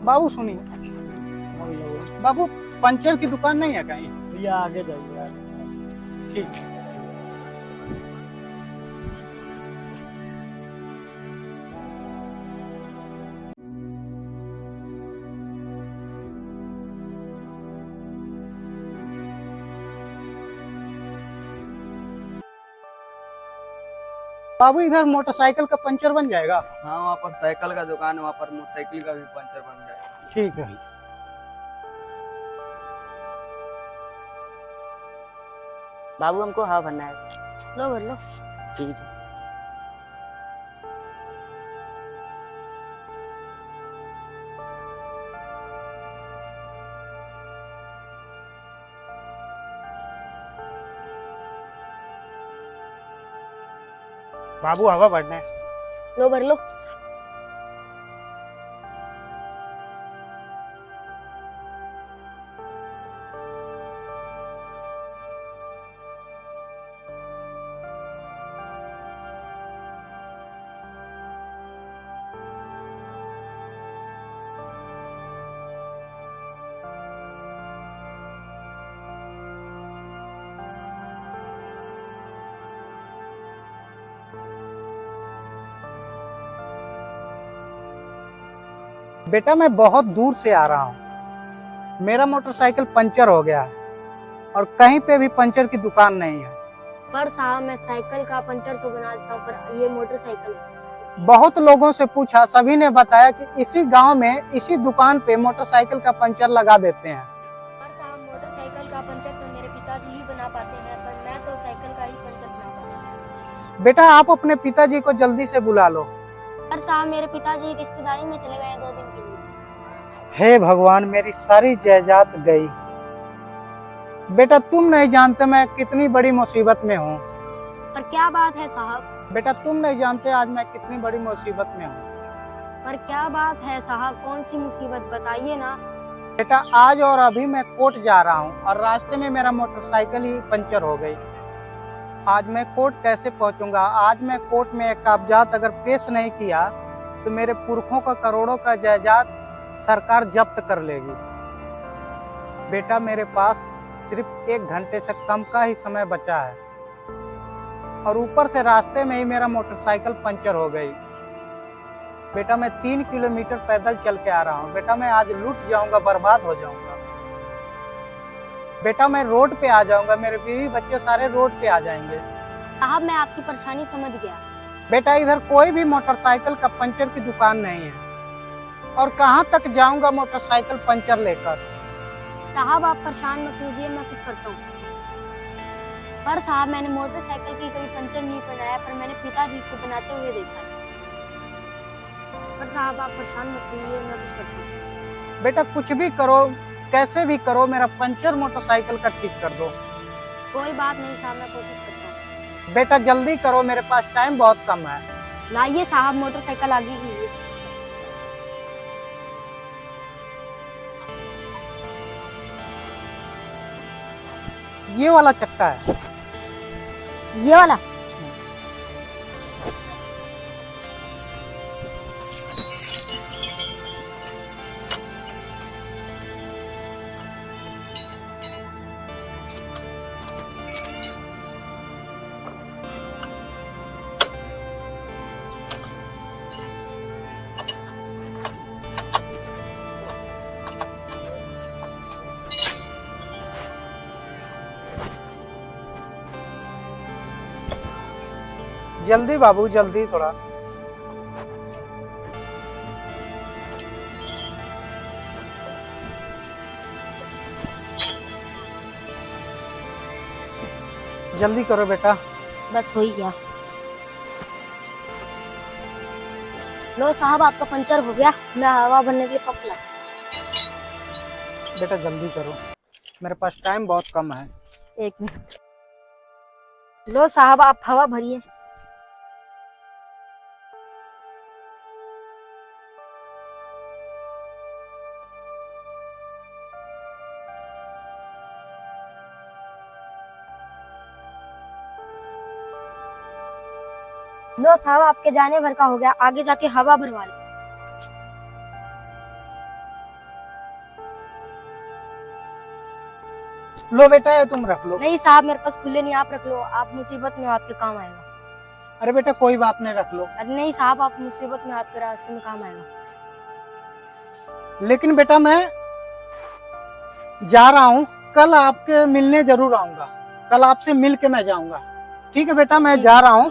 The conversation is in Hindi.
बाबू सुनिए, बाबू पंचर की दुकान नहीं है कहीं? भैया आगे जाइए आगे। ठीक है। बाबू इधर मोटरसाइकिल का पंचर बन जाएगा? हाँ, वहाँ पर साइकिल का दुकान है, वहाँ पर मोटरसाइकिल का भी पंचर बन जाएगा। ठीक है। बाबू हमको हवा भरना है। लो भर लो। ठीक है। बाबू हवा भरना है। लो भर लो। बेटा मैं बहुत दूर से आ रहा हूँ, मेरा मोटरसाइकिल पंचर हो गया है और कहीं पे भी पंचर की दुकान नहीं है। पर साहब मैं साइकिल का पंचर तो बना देता हूँ, पर ये मोटरसाइकिल है। बहुत लोगों से पूछा, सभी ने बताया कि इसी गांव में इसी दुकान पे मोटरसाइकिल का पंचर लगा देते हैं। पर साहब मोटरसाइकिल का पंचर तो मेरे पिताजी ही बना पाते हैं, पर मैं तो साइकिल का ही पंचर बना पाता हूँ। बेटा आप अपने पिताजी को जल्दी से बुला लो। पर साहब मेरे पिताजी रिश्तेदारी में चले गए 2 दिन के लिए। हे भगवान, मेरी सारी जायदाद गई। बेटा तुम नहीं जानते मैं कितनी बड़ी मुसीबत में हूँ। पर क्या बात है साहब? बेटा तुम नहीं जानते आज मैं कितनी बड़ी मुसीबत में हूँ। पर क्या बात है साहब? कौन सी मुसीबत बताइए ना। बेटा आज और अभी मैं कोर्ट जा रहा हूँ और रास्ते में मेरा मोटरसाइकिल ही पंचर हो गई। आज मैं कोर्ट कैसे पहुंचूंगा? आज मैं कोर्ट में एक कागजात अगर पेश नहीं किया तो मेरे पुरखों का करोड़ों का जायदाद सरकार जब्त कर लेगी। बेटा मेरे पास सिर्फ 1 घंटे से कम का ही समय बचा है और ऊपर से रास्ते में ही मेरा मोटरसाइकिल पंचर हो गई। बेटा मैं 3 किलोमीटर पैदल चल के आ रहा हूँ। बेटा मैं आज लूट जाऊंगा, बर्बाद हो जाऊंगा। बेटा मैं रोड पे आ जाऊंगा, मेरे बीवी बच्चे सारे रोड पे आ जाएंगे। साहब मैं आपकी परेशानी समझ गया। बेटा इधर कोई भी मोटरसाइकिल का पंचर की दुकान नहीं है और कहाँ तक जाऊंगा मोटरसाइकिल पंचर लेकर? साहब आप परेशान मत कीजिए, मैं कुछ करता हूँ। पर साहब मैंने मोटरसाइकिल की कभी पंचर नहीं बनाया, पर मैंने पिताजी को बनाते हुए देखा है। पर साहब आप परेशान मत कीजिए, मैं कुछ करता हूँ। बेटा कुछ भी करो, कैसे भी करो, मेरा पंचर मोटरसाइकिल का ठीक कर दो। कोई बात नहीं साहब, मैं कोशिश करता हूँ। बेटा जल्दी करो, मेरे पास टाइम बहुत कम है। लाइए साहब मोटरसाइकिल आगे कीजिए। ये वाला चक्का है। ये वाला? जल्दी बाबू जल्दी थोड़ा। जल्दी करो बेटा। बस हो ही गया। लो साहब आपका पंचर हो गया, मैं हवा भरने के लिए पंप ला। बेटा जल्दी करो, मेरे पास टाइम बहुत कम है। 1 मिनट। लो साहब आप हवा भरिए। लो साहब आपके जाने भर का हो गया, आगे जाके हवा भरवा लो। लो बेटा ये तुम रख लो। नहीं साहब मेरे पास खुले नहीं, आप रख लो, आप मुसीबत में हो, आपके काम आएगा। अरे बेटा कोई बात नहीं, रख लो। अरे नहीं साहब, आप मुसीबत में, आपके रास्ते में काम आएगा। लेकिन बेटा मैं जा रहा हूँ, कल आपके मिलने जरूर आऊंगा, कल आपसे मिल के मैं जाऊंगा। ठीक है बेटा, मैं जा रहा हूँ।